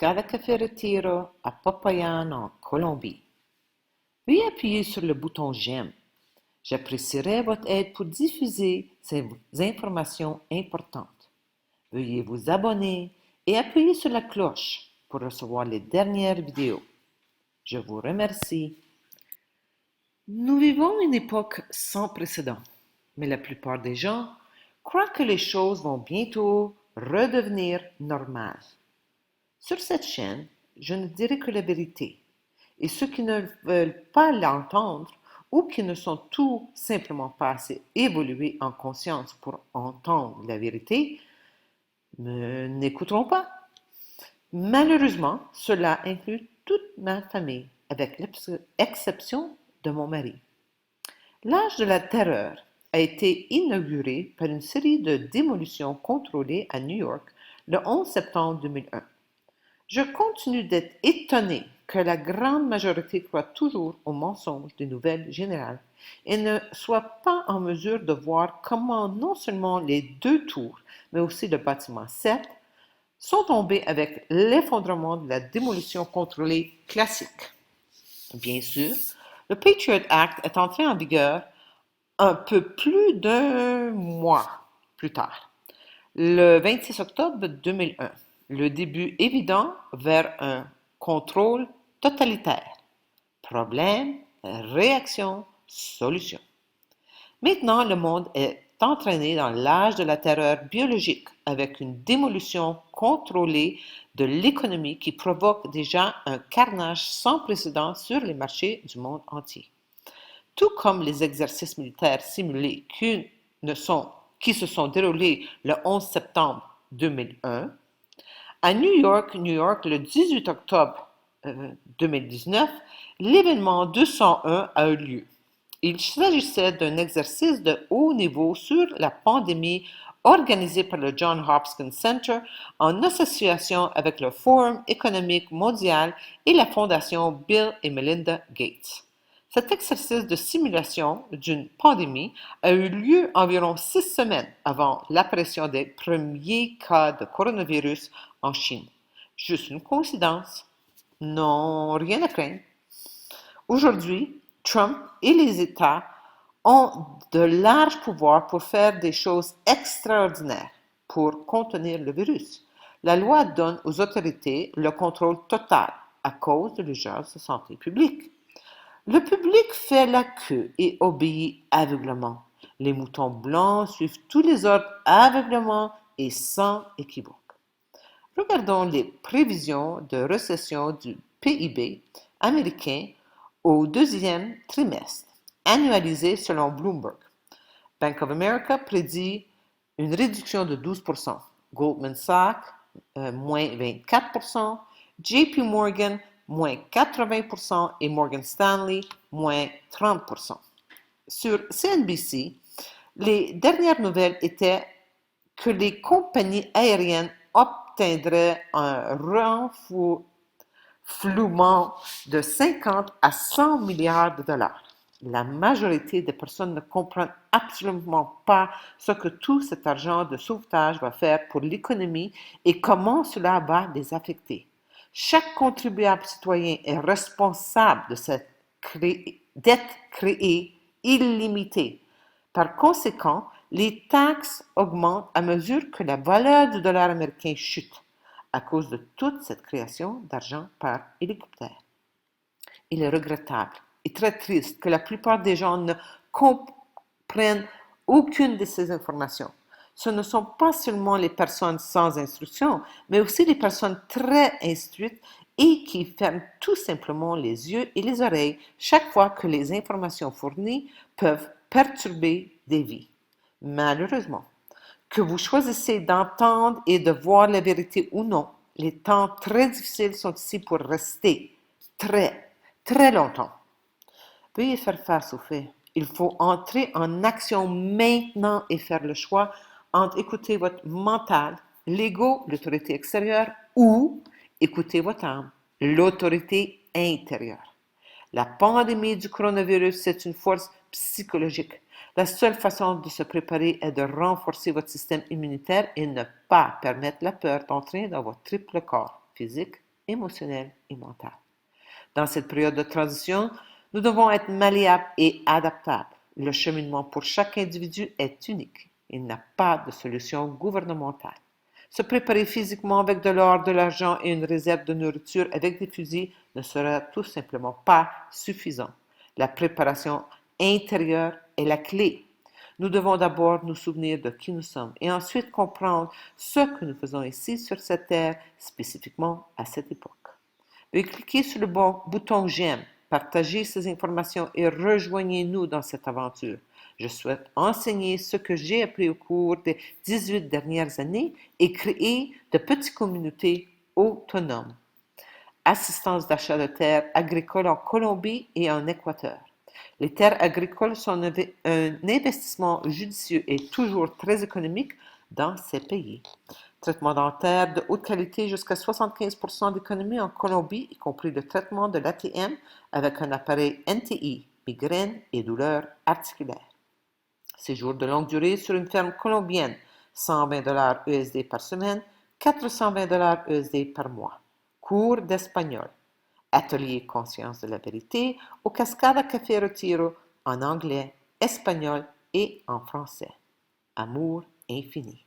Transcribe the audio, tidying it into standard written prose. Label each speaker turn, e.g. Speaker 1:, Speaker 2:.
Speaker 1: Cada Café Retiro à Popayan en Colombie. Veuillez appuyer sur le bouton J'aime. J'apprécierai votre aide pour diffuser ces informations importantes. Veuillez vous abonner et appuyer sur la cloche pour recevoir les dernières vidéos. Je vous remercie. Nous vivons une époque sans précédent, mais la plupart des gens croient que les choses vont bientôt redevenir normales. Sur cette chaîne, je ne dirai que la vérité, et ceux qui ne veulent pas l'entendre ou qui ne sont tout simplement pas assez évolués en conscience pour entendre la vérité, n'écouteront pas. Malheureusement, cela inclut toute ma famille, avec l'exception de mon mari. L'âge de la terreur a été inauguré par une série de démolitions contrôlées à New York le 11 septembre 2001. Je continue d'être étonné que la grande majorité croit toujours aux mensonges des nouvelles générales et ne soit pas en mesure de voir comment non seulement les 2 tours, mais aussi le bâtiment 7 sont tombés avec l'effondrement de la démolition contrôlée classique. Bien sûr, le Patriot Act est entré en vigueur un peu plus d'un mois plus tard, le 26 octobre 2001. Le début évident vers un contrôle totalitaire. Problème, réaction, solution. Maintenant, le monde est entraîné dans l'âge de la terreur biologique avec une démolition contrôlée de l'économie qui provoque déjà un carnage sans précédent sur les marchés du monde entier. Tout comme les exercices militaires simulés qui se sont déroulés le 11 septembre 2001, à New York, le 18 octobre 2019, l'événement 201 a eu lieu. Il s'agissait d'un exercice de haut niveau sur la pandémie organisé par le Johns Hopkins Center en association avec le Forum économique mondial et la Fondation Bill et Melinda Gates. Cet exercice de simulation d'une pandémie a eu lieu environ 6 semaines avant l'apparition des premiers cas de coronavirus en Chine. Juste une coïncidence? Non, rien à craindre. Aujourd'hui, Trump et les États ont de larges pouvoirs pour faire des choses extraordinaires pour contenir le virus. La loi donne aux autorités le contrôle total à cause de l'urgence de santé publique. Le public fait la queue et obéit aveuglément. Les moutons blancs suivent tous les ordres aveuglément et sans équivoque. Regardons les prévisions de récession du PIB américain au deuxième trimestre, annualisé selon Bloomberg. Bank of America prédit une réduction de 12%, Goldman Sachs, moins 24%, JP Morgan, moins 80% et Morgan Stanley, moins 30%. Sur CNBC, les dernières nouvelles étaient que les compagnies aériennes obtiendraient un renflouement de 50 à 100 milliards de dollars. La majorité des personnes ne comprennent absolument pas ce que tout cet argent de sauvetage va faire pour l'économie et comment cela va les affecter. Chaque contribuable citoyen est responsable de cette dette créée illimitée. Par conséquent, les taxes augmentent à mesure que la valeur du dollar américain chute à cause de toute cette création d'argent par hélicoptère. Il est regrettable et très triste que la plupart des gens ne comprennent aucune de ces informations. Ce ne sont pas seulement les personnes sans instruction, mais aussi les personnes très instruites et qui ferment tout simplement les yeux et les oreilles chaque fois que les informations fournies peuvent perturber des vies. Malheureusement, que vous choisissez d'entendre et de voir la vérité ou non, les temps très difficiles sont ici pour rester très, très longtemps. Veuillez faire face aux faits. Il faut entrer en action maintenant et faire le choix entre écouter votre mental, l'ego, l'autorité extérieure, ou écouter votre âme, l'autorité intérieure. La pandémie du coronavirus, c'est une force psychologique. La seule façon de se préparer est de renforcer votre système immunitaire et ne pas permettre la peur d'entrer dans votre triple corps, physique, émotionnelle et mentale. Dans cette période de transition, nous devons être malléables et adaptables. Le cheminement pour chaque individu est unique. Il n'y a pas de solution gouvernementale. Se préparer physiquement avec de l'or, de l'argent et une réserve de nourriture avec des fusils ne sera tout simplement pas suffisant. La préparation intérieure est la clé. Nous devons d'abord nous souvenir de qui nous sommes et ensuite comprendre ce que nous faisons ici sur cette terre, spécifiquement à cette époque. Veuillez cliquer sur le bon bouton j'aime, partagez ces informations et rejoignez-nous dans cette aventure. Je souhaite enseigner ce que j'ai appris au cours des 18 dernières années et créer de petites communautés autonomes. Assistance d'achat de terres agricoles en Colombie et en Équateur. Les terres agricoles sont un investissement judicieux et toujours très économique dans ces pays. Traitement dentaire de haute qualité jusqu'à 75% d'économie en Colombie, y compris le traitement de l'ATM avec un appareil NTI, migraine et douleurs articulaires. Séjour de longue durée sur une ferme colombienne, 120 $ USD par semaine, 420 $ USD par mois. Cours d'espagnol. Atelier Conscience de la vérité au Cascada Café Retiro en anglais, espagnol et en français. Amour infini.